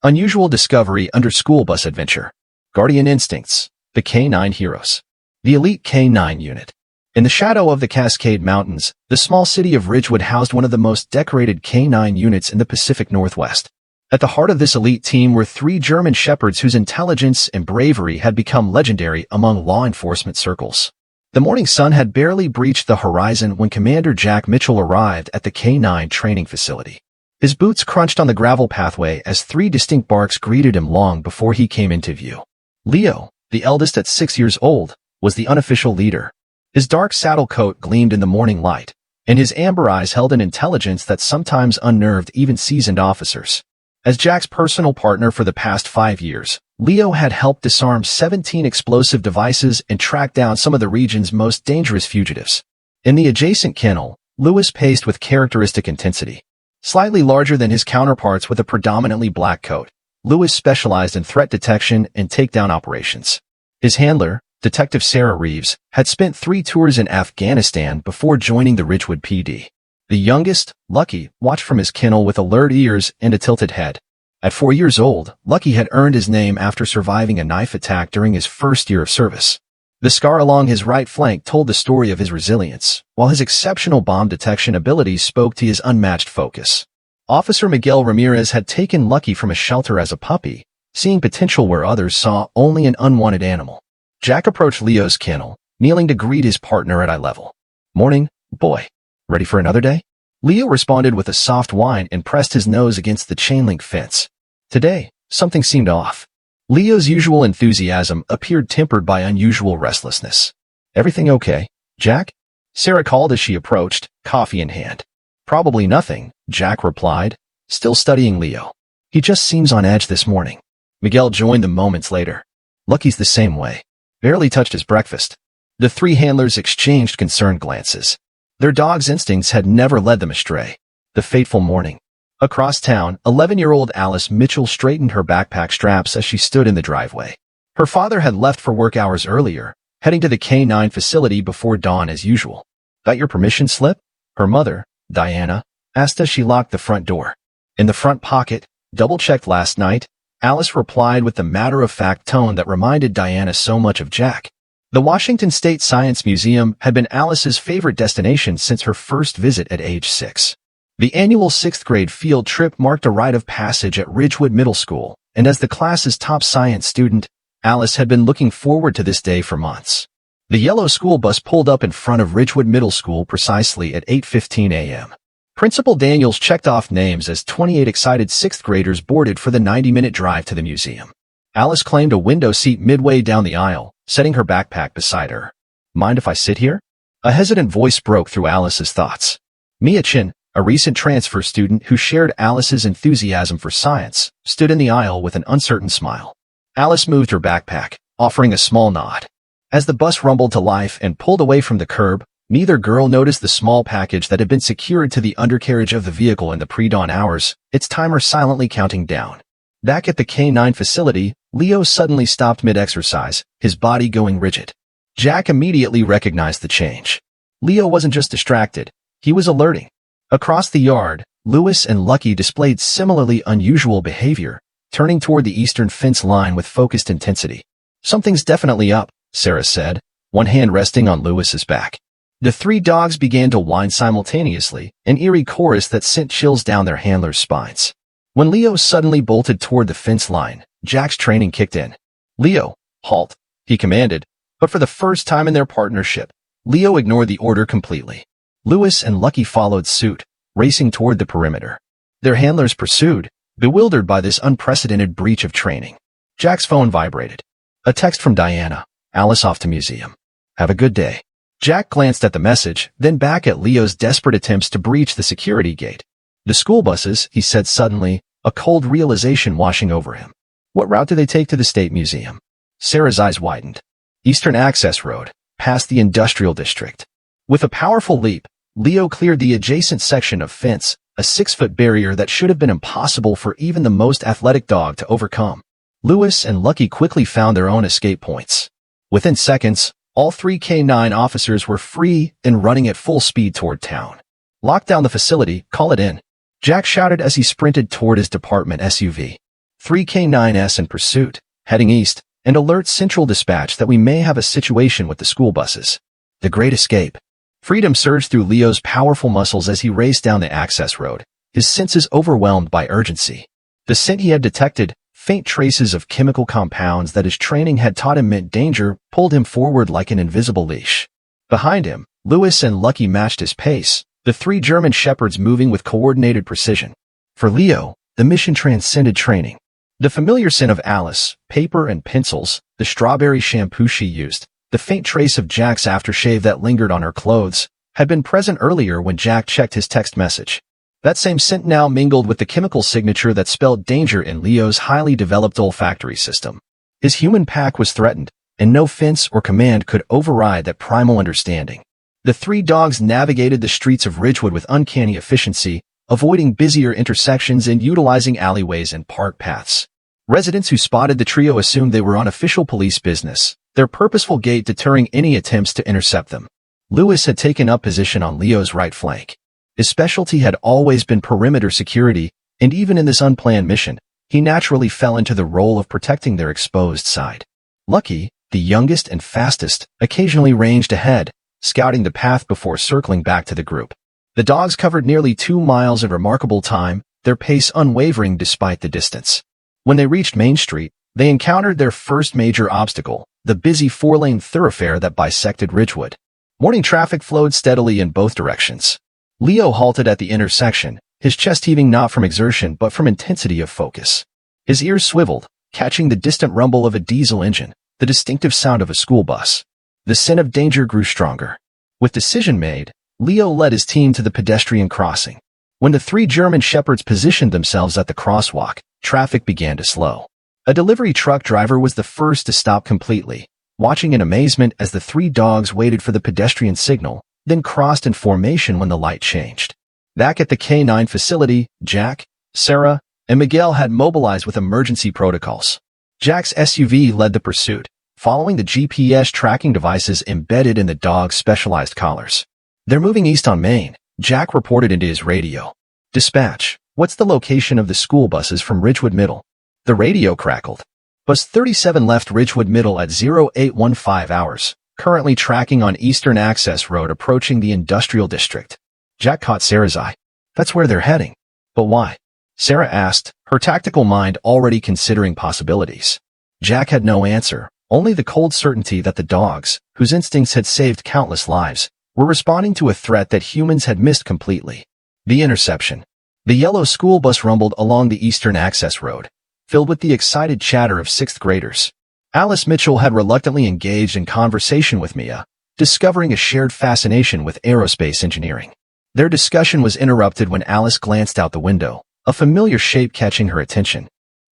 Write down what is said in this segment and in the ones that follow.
Unusual discovery under school bus adventure. Guardian instincts. The K-9 heroes. The elite K-9 unit. In the shadow of the Cascade Mountains, the small city of Ridgewood housed one of the most decorated K-9 units in the Pacific Northwest. At the heart of this elite team were 3 German shepherds whose intelligence and bravery had become legendary among law enforcement circles. The morning sun had barely breached the horizon when Commander Jack Mitchell arrived at the K-9 training facility. His boots crunched on the gravel pathway as 3 distinct barks greeted him long before he came into view. Leo, the eldest at 6 years old, was the unofficial leader. His dark saddle coat gleamed in the morning light, and his amber eyes held an intelligence that sometimes unnerved even seasoned officers. As Jack's personal partner for the past 5 years, Leo had helped disarm 17 explosive devices and track down some of the region's most dangerous fugitives. In the adjacent kennel, Lewis paced with characteristic intensity. Slightly larger than his counterparts with a predominantly black coat, Lewis specialized in threat detection and takedown operations. His handler, Detective Sarah Reeves, had spent 3 tours in Afghanistan before joining the Ridgewood PD. The youngest, Lucky, watched from his kennel with alert ears and a tilted head. At 4 years old, Lucky had earned his name after surviving a knife attack during his first year of service. The scar along his right flank told the story of his resilience, while his exceptional bomb detection abilities spoke to his unmatched focus. Officer Miguel Ramirez had taken Lucky from a shelter as a puppy, seeing potential where others saw only an unwanted animal. Jack approached Leo's kennel, kneeling to greet his partner at eye level. "Morning, boy. Ready for another day?" Leo responded with a soft whine and pressed his nose against the chain-link fence. Today, something seemed off. Leo's usual enthusiasm appeared tempered by unusual restlessness. "Everything okay, Jack?" Sarah called as she approached, coffee in hand. "Probably nothing," Jack replied, still studying Leo. "He just seems on edge this morning." Miguel joined them moments later. "Lucky's the same way. Barely touched his breakfast." The 3 handlers exchanged concerned glances. Their dog's instincts had never led them astray. The fateful morning. Across town, 11-year-old Alice Mitchell straightened her backpack straps as she stood in the driveway. Her father had left for work hours earlier, heading to the K-9 facility before dawn as usual. "Got your permission slip?" her mother, Diana, asked as she locked the front door. "In the front pocket, double-checked last night," Alice replied with the matter-of-fact tone that reminded Diana so much of Jack. The Washington State Science Museum had been Alice's favorite destination since her first visit at age 6. The annual 6th grade field trip marked a rite of passage at Ridgewood Middle School, and as the class's top science student, Alice had been looking forward to this day for months. The yellow school bus pulled up in front of Ridgewood Middle School precisely at 8:15 a.m. Principal Daniels checked off names as 28 excited 6th graders boarded for the 90-minute drive to the museum. Alice claimed a window seat midway down the aisle, setting her backpack beside her. "Mind if I sit here?" A hesitant voice broke through Alice's thoughts. Mia Chin, a recent transfer student who shared Alice's enthusiasm for science, stood in the aisle with an uncertain smile. Alice moved her backpack, offering a small nod. As the bus rumbled to life and pulled away from the curb, neither girl noticed the small package that had been secured to the undercarriage of the vehicle in the pre-dawn hours, its timer silently counting down. Back at the K-9 facility, Leo suddenly stopped mid-exercise, his body going rigid. Jack immediately recognized the change. Leo wasn't just distracted, he was alerting. Across the yard, Lewis and Lucky displayed similarly unusual behavior, turning toward the eastern fence line with focused intensity. "Something's definitely up," Sarah said, one hand resting on Lewis's back. The 3 dogs began to whine simultaneously, an eerie chorus that sent chills down their handlers' spines. When Leo suddenly bolted toward the fence line, Jack's training kicked in. "Leo, halt," he commanded, but for the first time in their partnership, Leo ignored the order completely. Lewis and Lucky followed suit, racing toward the perimeter. Their handlers pursued, bewildered by this unprecedented breach of training. Jack's phone vibrated. A text from Diana. "Alice off to museum. Have a good day." Jack glanced at the message, then back at Leo's desperate attempts to breach the security gate. "The school buses," he said suddenly, a cold realization washing over him. "What route do they take to the State Museum?" Sarah's eyes widened. "Eastern Access Road, past the Industrial District." With a powerful leap, Leo cleared the adjacent section of fence, a 6-foot barrier that should have been impossible for even the most athletic dog to overcome. Lewis and Lucky quickly found their own escape points. Within seconds, all 3 K-9 officers were free and running at full speed toward town. "Lock down the facility, call it in," Jack shouted as he sprinted toward his department SUV. 3 K9s in pursuit, heading east, and alerts Central Dispatch that we may have a situation with the school buses. The Great Escape. Freedom surged through Leo's powerful muscles as he raced down the access road, his senses overwhelmed by urgency. The scent he had detected, faint traces of chemical compounds that his training had taught him meant danger, pulled him forward like an invisible leash. Behind him, Lewis and Lucky matched his pace, the 3 German shepherds moving with coordinated precision. For Leo, the mission transcended training. The familiar scent of Alice, paper and pencils, the strawberry shampoo she used, the faint trace of Jack's aftershave that lingered on her clothes, had been present earlier when Jack checked his text message. That same scent now mingled with the chemical signature that spelled danger in Leo's highly developed olfactory system. His human pack was threatened, and no fence or command could override that primal understanding. The 3 dogs navigated the streets of Ridgewood with uncanny efficiency, avoiding busier intersections and utilizing alleyways and park paths. Residents who spotted the trio assumed they were on official police business, their purposeful gait deterring any attempts to intercept them. Lewis had taken up position on Leo's right flank. His specialty had always been perimeter security, and even in this unplanned mission, he naturally fell into the role of protecting their exposed side. Lucky, the youngest and fastest, occasionally ranged ahead, scouting the path before circling back to the group. The dogs covered nearly 2 miles in remarkable time, their pace unwavering despite the distance. When they reached Main Street, they encountered their first major obstacle, the busy 4-lane thoroughfare that bisected Ridgewood. Morning traffic flowed steadily in both directions. Leo halted at the intersection, his chest heaving not from exertion but from intensity of focus. His ears swiveled, catching the distant rumble of a diesel engine, the distinctive sound of a school bus. The scent of danger grew stronger. With decision made, Leo led his team to the pedestrian crossing. When the 3 German shepherds positioned themselves at the crosswalk, traffic began to slow. A delivery truck driver was the first to stop completely, watching in amazement as the 3 dogs waited for the pedestrian signal, then crossed in formation when the light changed. Back at the K9 facility, Jack, Sarah, and Miguel had mobilized with emergency protocols. Jack's SUV led the pursuit, following the GPS tracking devices embedded in the dog's specialized collars. "They're moving east on Main," Jack reported into his radio. "Dispatch, what's the location of the school buses from Ridgewood Middle?" The radio crackled. "Bus 37 left Ridgewood Middle at 0815 hours, currently tracking on Eastern Access Road approaching the Industrial District." Jack caught Sarah's eye. "That's where they're heading." "But why?" Sarah asked, her tactical mind already considering possibilities. Jack had no answer, only the cold certainty that the dogs, whose instincts had saved countless lives, were responding to a threat that humans had missed completely. The interception. The yellow school bus rumbled along the Eastern Access Road, filled with the excited chatter of 6th graders. Alice Mitchell had reluctantly engaged in conversation with Mia, discovering a shared fascination with aerospace engineering. Their discussion was interrupted when Alice glanced out the window, a familiar shape catching her attention.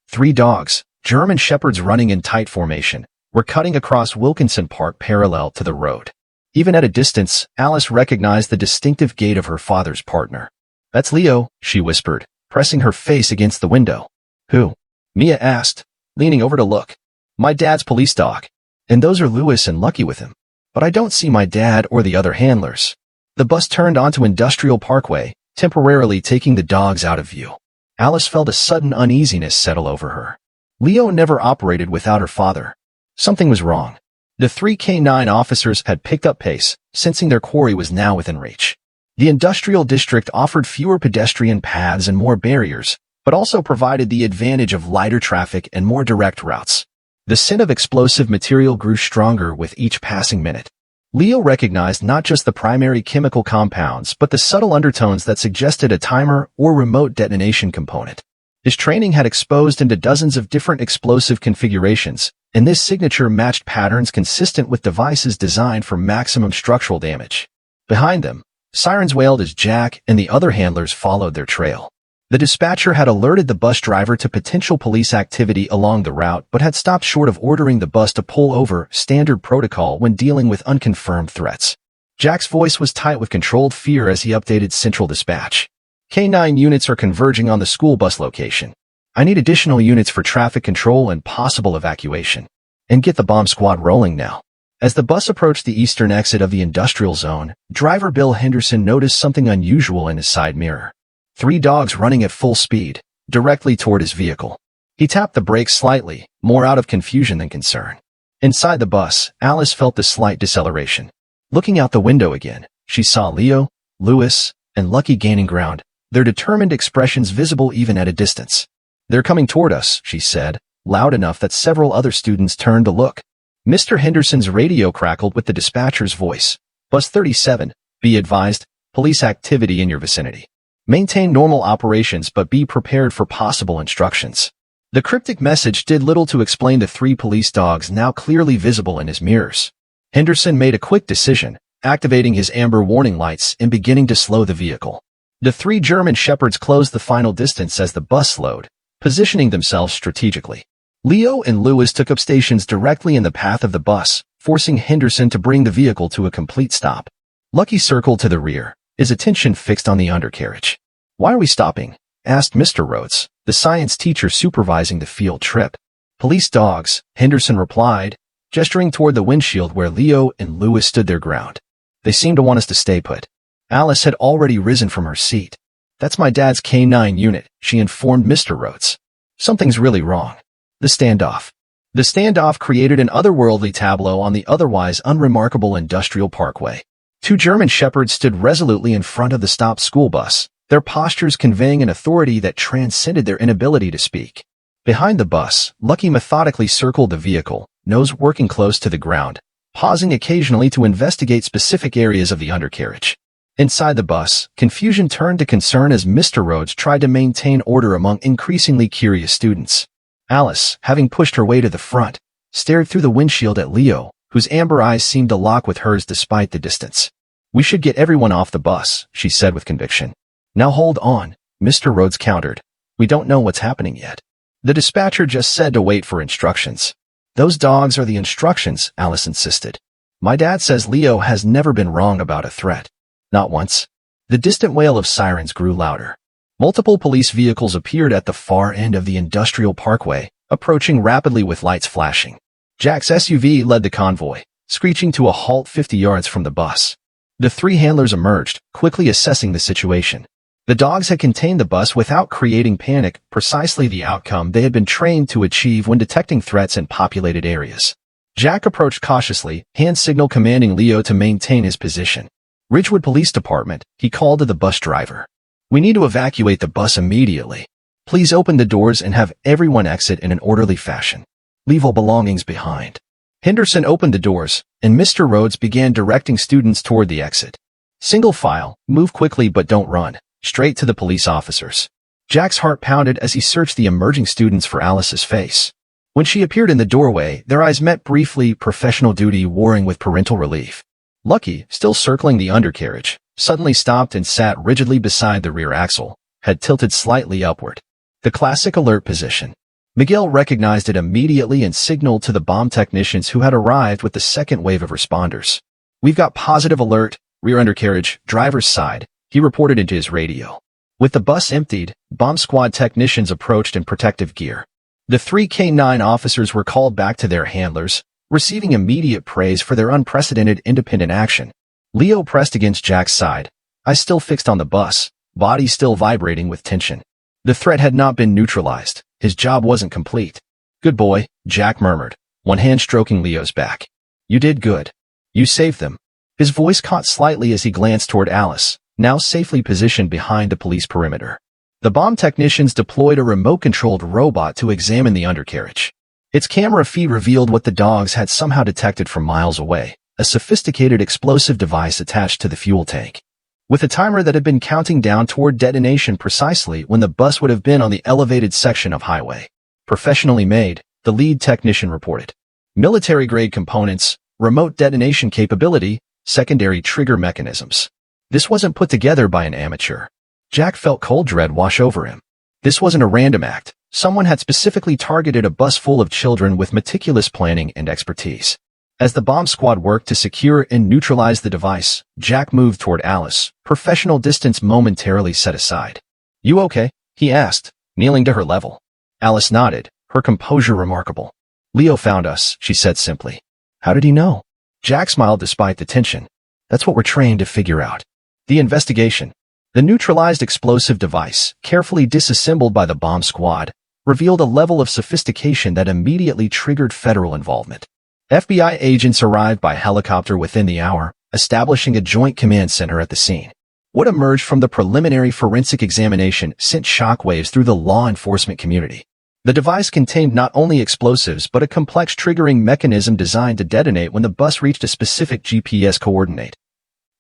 3 dogs, German shepherds running in tight formation, were cutting across Wilkinson Park parallel to the road. Even at a distance, Alice recognized the distinctive gait of her father's partner. "That's Leo," she whispered, pressing her face against the window. "Who?" Mia asked, leaning over to look. "My dad's police dog. And those are Lewis and Lucky with him. But I don't see my dad or the other handlers." The bus turned onto Industrial Parkway, temporarily taking the dogs out of view. Alice felt a sudden uneasiness settle over her. Leo never operated without her father. Something was wrong. The 3 K9 officers had picked up pace, sensing their quarry was now within reach. The industrial district offered fewer pedestrian paths and more barriers, but also provided the advantage of lighter traffic and more direct routes. The scent of explosive material grew stronger with each passing minute. Leo recognized not just the primary chemical compounds but the subtle undertones that suggested a timer or remote detonation component. His training had exposed into dozens of different explosive configurations, and this signature matched patterns consistent with devices designed for maximum structural damage. Behind them, sirens wailed as Jack and the other handlers followed their trail. The dispatcher had alerted the bus driver to potential police activity along the route but had stopped short of ordering the bus to pull over, standard protocol when dealing with unconfirmed threats. Jack's voice was tight with controlled fear as he updated Central Dispatch. "K9 units are converging on the school bus location. I need additional units for traffic control and possible evacuation. And get the bomb squad rolling now." As the bus approached the eastern exit of the industrial zone, driver Bill Henderson noticed something unusual in his side mirror. 3 dogs running at full speed, directly toward his vehicle. He tapped the brakes slightly, more out of confusion than concern. Inside the bus, Alice felt the slight deceleration. Looking out the window again, she saw Leo, Lewis, and Lucky gaining ground, their determined expressions visible even at a distance. "They're coming toward us," she said, loud enough that several other students turned to look. Mr. Henderson's radio crackled with the dispatcher's voice. "Bus 37, be advised, police activity in your vicinity. Maintain normal operations but be prepared for possible instructions." The cryptic message did little to explain the 3 police dogs now clearly visible in his mirrors. Henderson made a quick decision, activating his amber warning lights and beginning to slow the vehicle. The 3 German shepherds closed the final distance as the bus slowed, positioning themselves strategically. Leo and Lewis took up stations directly in the path of the bus, forcing Henderson to bring the vehicle to a complete stop. Lucky circled to the rear, his attention fixed on the undercarriage. "Why are we stopping?" asked Mr. Rhodes, the science teacher supervising the field trip. "Police dogs," Henderson replied, gesturing toward the windshield where Leo and Lewis stood their ground. "They seem to want us to stay put." Alice had already risen from her seat. "That's my dad's K9 unit," she informed Mr. Rhodes. "Something's really wrong." The standoff. The standoff created an otherworldly tableau on the otherwise unremarkable industrial parkway. 2 German shepherds stood resolutely in front of the stopped school bus, their postures conveying an authority that transcended their inability to speak. Behind the bus, Lucky methodically circled the vehicle, nose working close to the ground, pausing occasionally to investigate specific areas of the undercarriage. Inside the bus, confusion turned to concern as Mr. Rhodes tried to maintain order among increasingly curious students. Alice, having pushed her way to the front, stared through the windshield at Leo, whose amber eyes seemed to lock with hers despite the distance. "We should get everyone off the bus," she said with conviction. "Now hold on," Mr. Rhodes countered. "We don't know what's happening yet. The dispatcher just said to wait for instructions." "Those dogs are the instructions," Alice insisted. "My dad says Leo has never been wrong about a threat." "Not once." The distant wail of sirens grew louder. Multiple police vehicles appeared at the far end of the industrial parkway, approaching rapidly with lights flashing. Jack's SUV led the convoy, screeching to a halt 50 yards from the bus. The 3 handlers emerged, quickly assessing the situation. The dogs had contained the bus without creating panic, precisely the outcome they had been trained to achieve when detecting threats in populated areas. Jack approached cautiously, hand signal commanding Leo to maintain his position. "Ridgewood Police Department," he called to the bus driver. "We need to evacuate the bus immediately. Please open the doors and have everyone exit in an orderly fashion. Leave all belongings behind." Henderson opened the doors, and Mr. Rhodes began directing students toward the exit. "Single file, move quickly but don't run. Straight to the police officers." Jack's heart pounded as he searched the emerging students for Alice's face. When she appeared in the doorway, their eyes met briefly, professional duty warring with parental relief. Lucky, still circling the undercarriage, suddenly stopped and sat rigidly beside the rear axle, head tilted slightly upward. The classic alert position. Miguel recognized it immediately and signaled to the bomb technicians who had arrived with the second wave of responders. "We've got positive alert, rear undercarriage, driver's side," he reported into his radio. With the bus emptied, bomb squad technicians approached in protective gear. The 3 K9 officers were called back to their handlers, receiving immediate praise for their unprecedented independent action. Leo pressed against Jack's side, eyes still fixed on the bus, body still vibrating with tension. The threat had not been neutralized. His job wasn't complete. "Good boy," Jack murmured, one hand stroking Leo's back. "You did good. You saved them." His voice caught slightly as he glanced toward Alice, now safely positioned behind the police perimeter. The bomb technicians deployed a remote-controlled robot to examine the undercarriage. Its camera feed revealed what the dogs had somehow detected from miles away, a sophisticated explosive device attached to the fuel tank. With a timer that had been counting down toward detonation precisely when the bus would have been on the elevated section of highway. "Professionally made," the lead technician reported. "Military-grade components, remote detonation capability, secondary trigger mechanisms. This wasn't put together by an amateur." Jack felt cold dread wash over him. This wasn't a random act. Someone had specifically targeted a bus full of children with meticulous planning and expertise. As the bomb squad worked to secure and neutralize the device, Jack moved toward Alice, professional distance momentarily set aside. "You okay?" he asked, kneeling to her level. Alice nodded, her composure remarkable. "Leo found us," she said simply. "How did he know?" Jack smiled despite the tension. "That's what we're trained to figure out." The investigation. The neutralized explosive device, carefully disassembled by the bomb squad, revealed a level of sophistication that immediately triggered federal involvement. FBI agents arrived by helicopter within the hour, establishing a joint command center at the scene. What emerged from the preliminary forensic examination sent shockwaves through the law enforcement community. The device contained not only explosives but a complex triggering mechanism designed to detonate when the bus reached a specific GPS coordinate.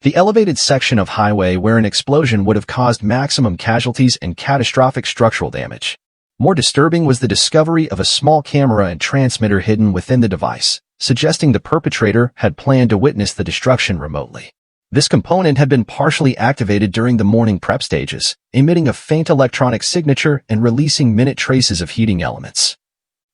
The elevated section of highway where an explosion would have caused maximum casualties and catastrophic structural damage. More disturbing was the discovery of a small camera and transmitter hidden within the device, suggesting the perpetrator had planned to witness the destruction remotely. This component had been partially activated during the morning prep stages, emitting a faint electronic signature and releasing minute traces of heating elements.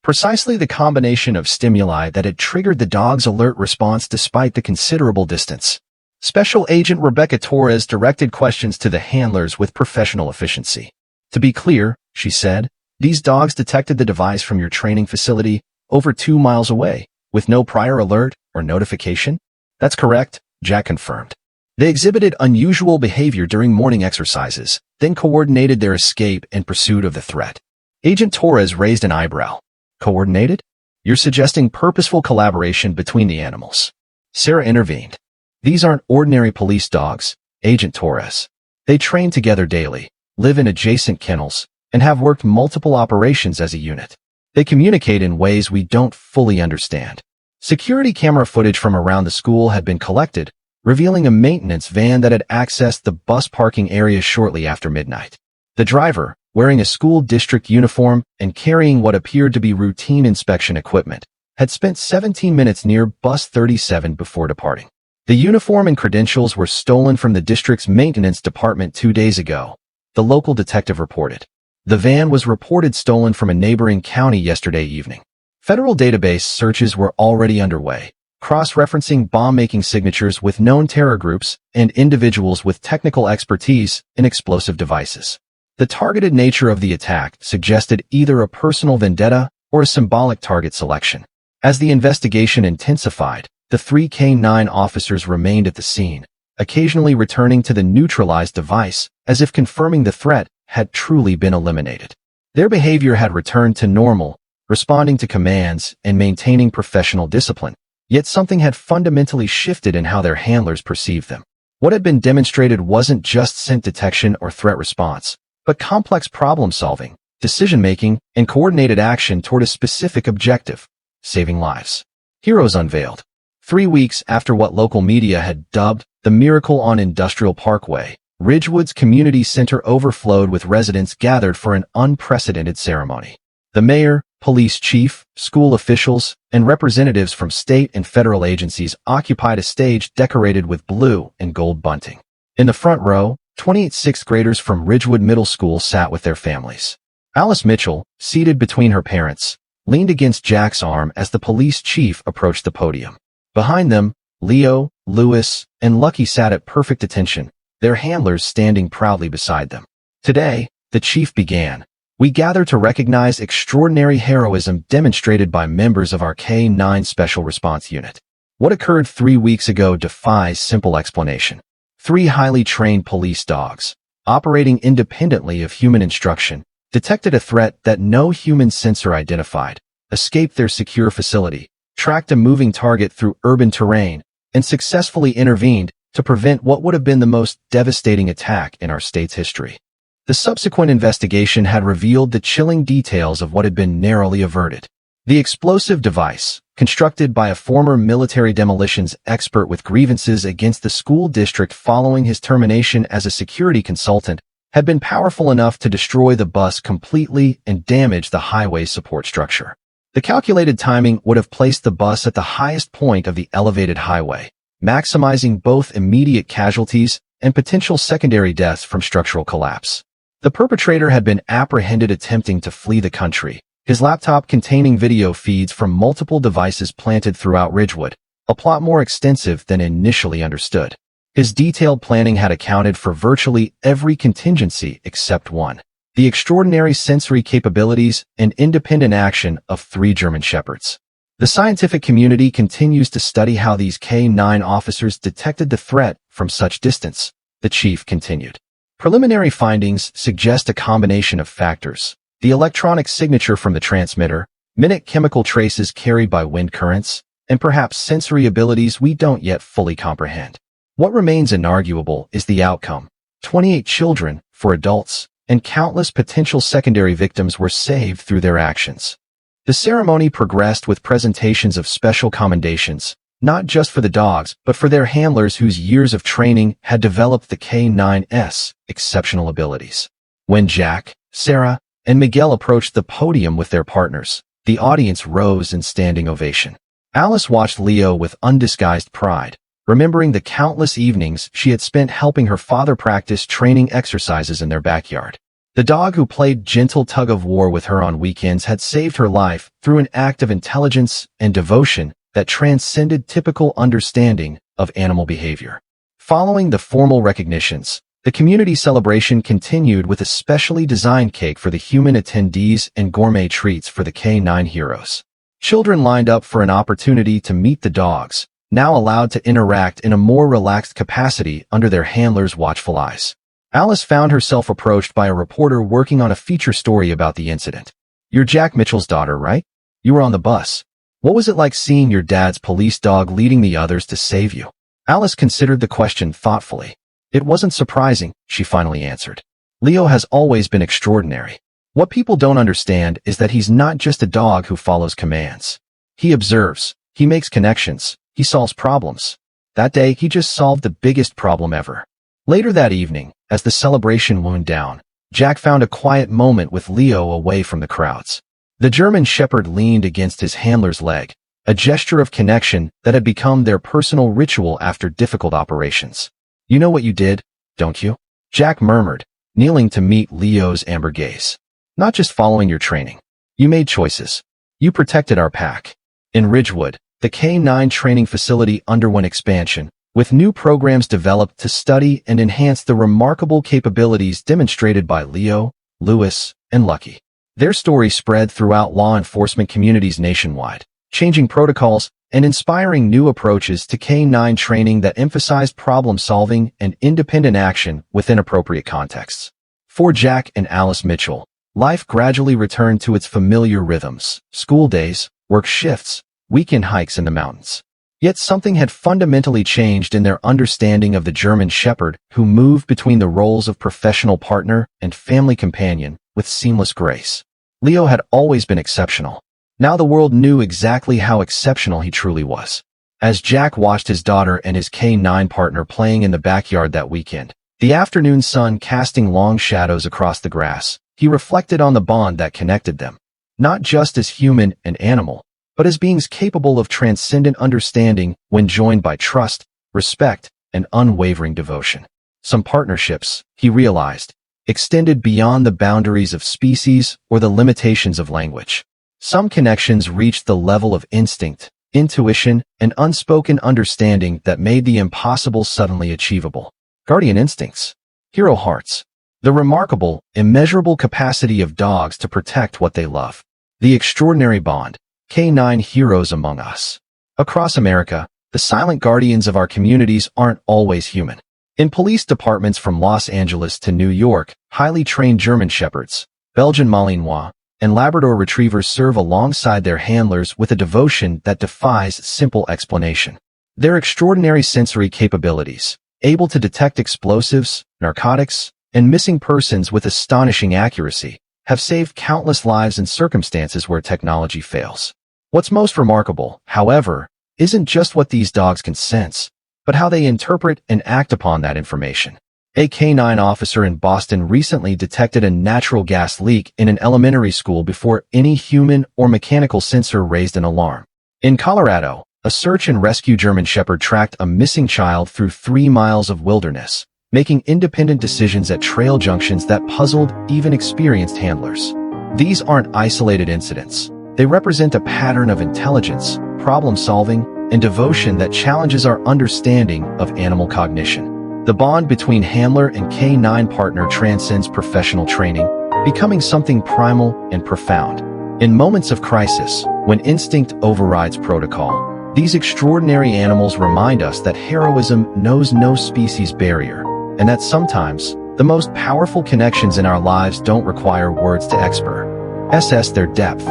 Precisely the combination of stimuli that had triggered the dog's alert response despite the considerable distance. Special Agent Rebecca Torres directed questions to the handlers with professional efficiency. "To be clear," she said, "these dogs detected the device from your training facility over 2 miles away, with no prior alert or notification?" "That's correct," Jack confirmed. They exhibited unusual behavior during morning exercises, then coordinated their escape in pursuit of the threat. Agent Torres raised an eyebrow. "Coordinated? You're suggesting purposeful collaboration between the animals." Sarah intervened. "These aren't ordinary police dogs, Agent Torres. They train together daily, live in adjacent kennels, and have worked multiple operations as a unit. They communicate in ways we don't fully understand." Security camera footage from around the school had been collected, revealing a maintenance van that had accessed the bus parking area shortly after midnight. The driver, wearing a school district uniform and carrying what appeared to be routine inspection equipment, had spent 17 minutes near bus 37 before departing. The uniform and credentials were stolen from the district's maintenance department 2 days ago, the local detective reported. The van was reported stolen from a neighboring county yesterday evening. Federal database searches were already underway, cross-referencing bomb-making signatures with known terror groups and individuals with technical expertise in explosive devices. The targeted nature of the attack suggested either a personal vendetta or a symbolic target selection. As the investigation intensified, the 3 K-9 officers remained at the scene, occasionally returning to the neutralized device as if confirming the threat had truly been eliminated. Their behavior had returned to normal, responding to commands and maintaining professional discipline. Yet something had fundamentally shifted in how their handlers perceived them. What had been demonstrated wasn't just scent detection or threat response, but complex problem-solving, decision-making, and coordinated action toward a specific objective: saving lives. Heroes unveiled. 3 weeks after what local media had dubbed the Miracle on Industrial Parkway, Ridgewood's community center overflowed with residents gathered for an unprecedented ceremony. The mayor, police chief, school officials, and representatives from state and federal agencies occupied a stage decorated with blue and gold bunting. In the front row, 28 sixth graders from Ridgewood Middle School sat with their families. Alice Mitchell, seated between her parents, leaned against Jack's arm as the police chief approached the podium. Behind them, Leo, Lewis, and Lucky sat at perfect attention, their handlers standing proudly beside them. "Today," the chief began, "we gather to recognize extraordinary heroism demonstrated by members of our K-9 Special Response Unit. What occurred 3 weeks ago defies simple explanation. 3 highly trained police dogs, operating independently of human instruction, detected a threat that no human sensor identified, escaped their secure facility, tracked a moving target through urban terrain, and successfully intervened to prevent what would have been the most devastating attack in our state's history." The subsequent investigation had revealed the chilling details of what had been narrowly averted. The explosive device, constructed by a former military demolitions expert with grievances against the school district following his termination as a security consultant, had been powerful enough to destroy the bus completely and damage the highway's support structure. The calculated timing would have placed the bus at the highest point of the elevated highway, maximizing both immediate casualties and potential secondary deaths from structural collapse. The perpetrator had been apprehended attempting to flee the country, his laptop containing video feeds from multiple devices planted throughout Ridgewood, a plot more extensive than initially understood. His detailed planning had accounted for virtually every contingency except one: the extraordinary sensory capabilities and independent action of 3 German Shepherds. The scientific community continues to study how these K-9 officers detected the threat from such distance, the chief continued. Preliminary findings suggest a combination of factors: the electronic signature from the transmitter, minute chemical traces carried by wind currents, and perhaps sensory abilities we don't yet fully comprehend. What remains inarguable is the outcome. 28 children, 4 adults, and countless potential secondary victims were saved through their actions. The ceremony progressed with presentations of special commendations, not just for the dogs, but for their handlers whose years of training had developed the K9's exceptional abilities. When Jack, Sarah, and Miguel approached the podium with their partners, the audience rose in standing ovation. Alice watched Leo with undisguised pride, remembering the countless evenings she had spent helping her father practice training exercises in their backyard. The dog who played gentle tug-of-war with her on weekends had saved her life through an act of intelligence and devotion that transcended typical understanding of animal behavior. Following the formal recognitions, the community celebration continued with a specially designed cake for the human attendees and gourmet treats for the K9 heroes. Children lined up for an opportunity to meet the dogs, now allowed to interact in a more relaxed capacity under their handlers' watchful eyes. Alice found herself approached by a reporter working on a feature story about the incident. "You're Jack Mitchell's daughter, right? You were on the bus. What was it like seeing your dad's police dog leading the others to save you?" Alice considered the question thoughtfully. "It wasn't surprising," she finally answered. "Leo has always been extraordinary. What people don't understand is that he's not just a dog who follows commands. He observes, he makes connections, he solves problems. That day, he just solved the biggest problem ever." Later that evening, as the celebration wound down, Jack found a quiet moment with Leo away from the crowds. The German Shepherd leaned against his handler's leg, a gesture of connection that had become their personal ritual after difficult operations. "You know what you did, don't you?" Jack murmured, kneeling to meet Leo's amber gaze. "Not just following your training. You made choices. You protected our pack." In Ridgewood, the K9 training facility underwent expansion, with new programs developed to study and enhance the remarkable capabilities demonstrated by Leo, Lewis, and Lucky. Their story spread throughout law enforcement communities nationwide, changing protocols and inspiring new approaches to K9 training that emphasized problem-solving and independent action within appropriate contexts. For Jack and Alice Mitchell, life gradually returned to its familiar rhythms: school days, work shifts, weekend hikes in the mountains. Yet something had fundamentally changed in their understanding of the German Shepherd, who moved between the roles of professional partner and family companion with seamless grace. Leo had always been exceptional. Now the world knew exactly how exceptional he truly was. As Jack watched his daughter and his K9 partner playing in the backyard that weekend, the afternoon sun casting long shadows across the grass, he reflected on the bond that connected them, not just as human and animal, but as beings capable of transcendent understanding when joined by trust, respect, and unwavering devotion. Some partnerships, he realized, extended beyond the boundaries of species or the limitations of language. Some connections reached the level of instinct, intuition, and unspoken understanding that made the impossible suddenly achievable. Guardian instincts. Hero hearts. The remarkable, immeasurable capacity of dogs to protect what they love. The extraordinary bond. K9 heroes among us. Across America, the silent guardians of our communities aren't always human. In police departments from Los Angeles to New York, highly trained German Shepherds, Belgian Malinois, and Labrador Retrievers serve alongside their handlers with a devotion that defies simple explanation. Their extraordinary sensory capabilities, able to detect explosives, narcotics, and missing persons with astonishing accuracy, have saved countless lives in circumstances where technology fails. What's most remarkable, however, isn't just what these dogs can sense, but how they interpret and act upon that information. A K9 officer in Boston recently detected a natural gas leak in an elementary school before any human or mechanical sensor raised an alarm. In Colorado, a search and rescue German Shepherd tracked a missing child through 3 miles of wilderness, making independent decisions at trail junctions that puzzled even experienced handlers. These aren't isolated incidents. They represent a pattern of intelligence, problem-solving, and devotion that challenges our understanding of animal cognition. The bond between handler and K9 partner transcends professional training, becoming something primal and profound. In moments of crisis, when instinct overrides protocol, these extraordinary animals remind us that heroism knows no species barrier, and that sometimes, the most powerful connections in our lives don't require words to expert. assess their depth.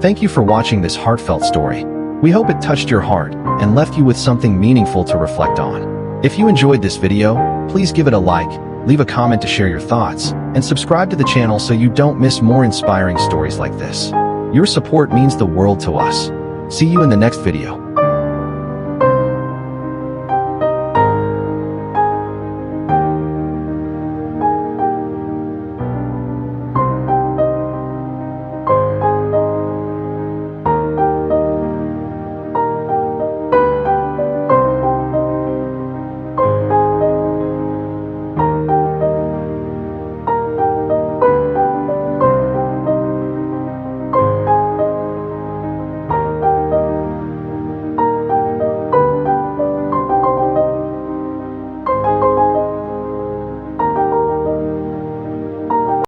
Thank you for watching this heartfelt story. We hope it touched your heart and left you with something meaningful to reflect on. If you enjoyed this video, please give it a like, leave a comment to share your thoughts, and subscribe to the channel so you don't miss more inspiring stories like this. Your support means the world to us. See you in the next video.